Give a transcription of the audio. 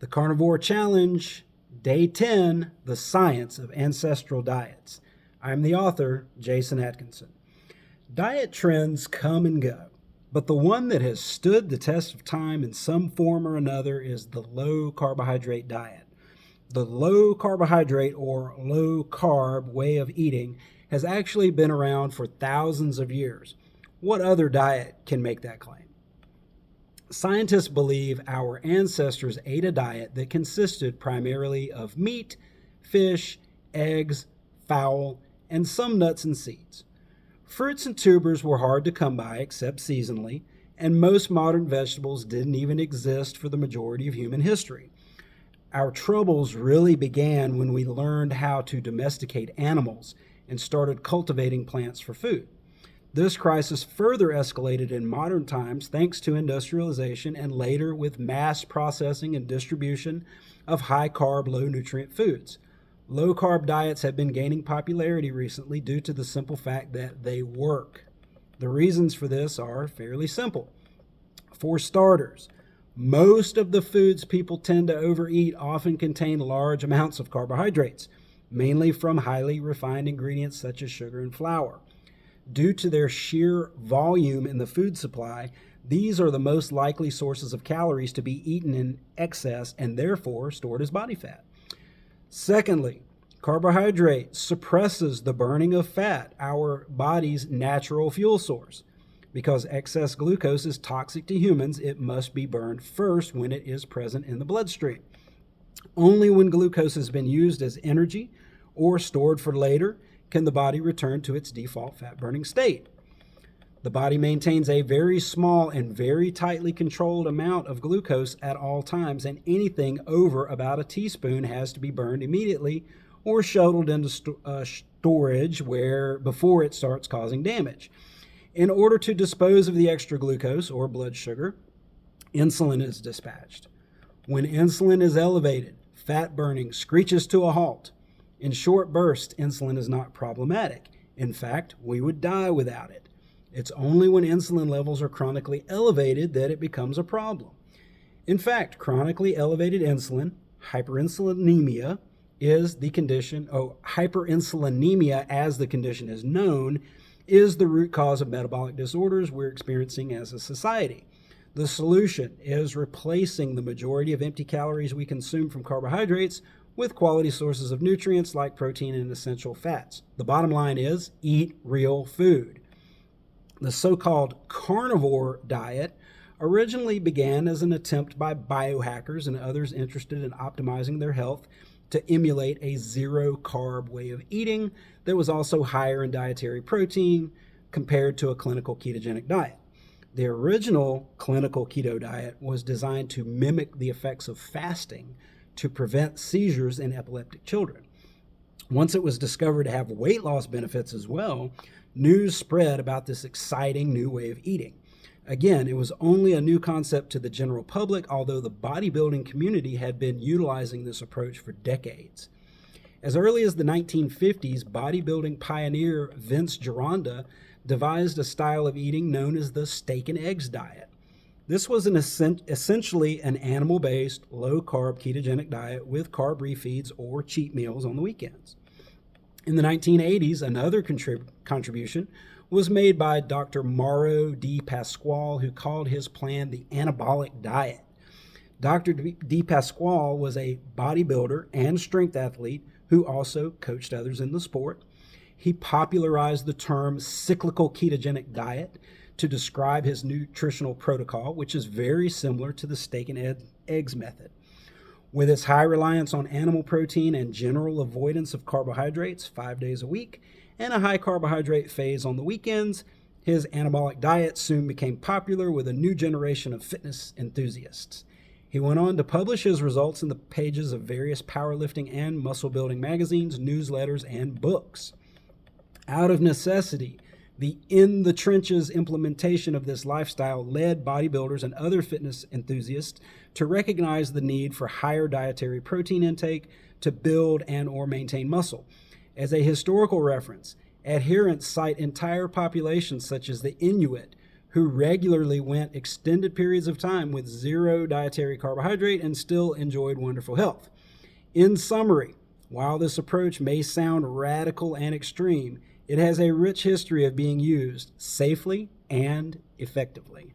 The Carnivore Challenge, Day 10, The Science of Ancestral Diets. I'm the author, Jason Atkinson. Diet trends come and go, but the one that has stood the test of time in some form or another is the low-carbohydrate diet. The low-carbohydrate or low-carb way of eating has actually been around for thousands of years. What other diet can make that claim? Scientists believe our ancestors ate a diet that consisted primarily of meat, fish, eggs, fowl, and some nuts and seeds. Fruits and tubers were hard to come by except seasonally, and most modern vegetables didn't even exist for the majority of human history. Our troubles really began when we learned how to domesticate animals and started cultivating plants for food. This crisis further escalated in modern times thanks to industrialization and later with mass processing and distribution of high-carb, low-nutrient foods. Low-carb diets have been gaining popularity recently due to the simple fact that they work. The reasons for this are fairly simple. For starters, most of the foods people tend to overeat often contain large amounts of carbohydrates, mainly from highly refined ingredients such as sugar and flour. Due to their sheer volume in the food supply, these are the most likely sources of calories to be eaten in excess and therefore stored as body fat. Secondly, carbohydrate suppresses the burning of fat, our body's natural fuel source. Because excess glucose is toxic to humans, it must be burned first when it is present in the bloodstream. Only when glucose has been used as energy or stored for later can the body return to its default fat-burning state. The body maintains a very small and very tightly controlled amount of glucose at all times, and anything over about a teaspoon has to be burned immediately or shuttled into storage before it starts causing damage. In order to dispose of the extra glucose or blood sugar, insulin is dispatched. When insulin is elevated, fat burning screeches to a halt. In short bursts, insulin is not problematic. In fact, we would die without it. It's only when insulin levels are chronically elevated that it becomes a problem. In fact, chronically elevated insulin, hyperinsulinemia, is the condition, hyperinsulinemia as the condition is known, is the root cause of metabolic disorders we're experiencing as a society. The solution is replacing the majority of empty calories we consume from carbohydrates with quality sources of nutrients like protein and essential fats. The bottom line is eat real food. The so-called carnivore diet originally began as an attempt by biohackers and others interested in optimizing their health to emulate a zero-carb way of eating that was also higher in dietary protein compared to a clinical ketogenic diet. The original clinical keto diet was designed to mimic the effects of fasting to prevent seizures in epileptic children. Once it was discovered to have weight loss benefits as well, news spread about this exciting new way of eating. Again, it was only a new concept to the general public, although the bodybuilding community had been utilizing this approach for decades. As early as the 1950s, bodybuilding pioneer Vince Gironda devised a style of eating known as the steak and eggs diet. This was essentially an animal-based, low-carb ketogenic diet with carb refeeds or cheat meals on the weekends. In the 1980s, another contribution was made by Dr. Mauro Di Pasquale, who called his plan the anabolic diet. Dr. Di Pasquale was a bodybuilder and strength athlete who also coached others in the sport. He popularized the term cyclical ketogenic diet to describe his nutritional protocol, which is very similar to the steak and eggs method. With its high reliance on animal protein and general avoidance of carbohydrates 5 days a week, and a high carbohydrate phase on the weekends, his anabolic diet soon became popular with a new generation of fitness enthusiasts. He went on to publish his results in the pages of various powerlifting and muscle building magazines, newsletters, and books. Out of necessity, the in the trenches implementation of this lifestyle led bodybuilders and other fitness enthusiasts to recognize the need for higher dietary protein intake to build and or maintain muscle. As a historical reference, adherents cite entire populations such as the Inuit, who regularly went extended periods of time with zero dietary carbohydrate and still enjoyed wonderful health. In summary, while this approach may sound radical and extreme, it has a rich history of being used safely and effectively.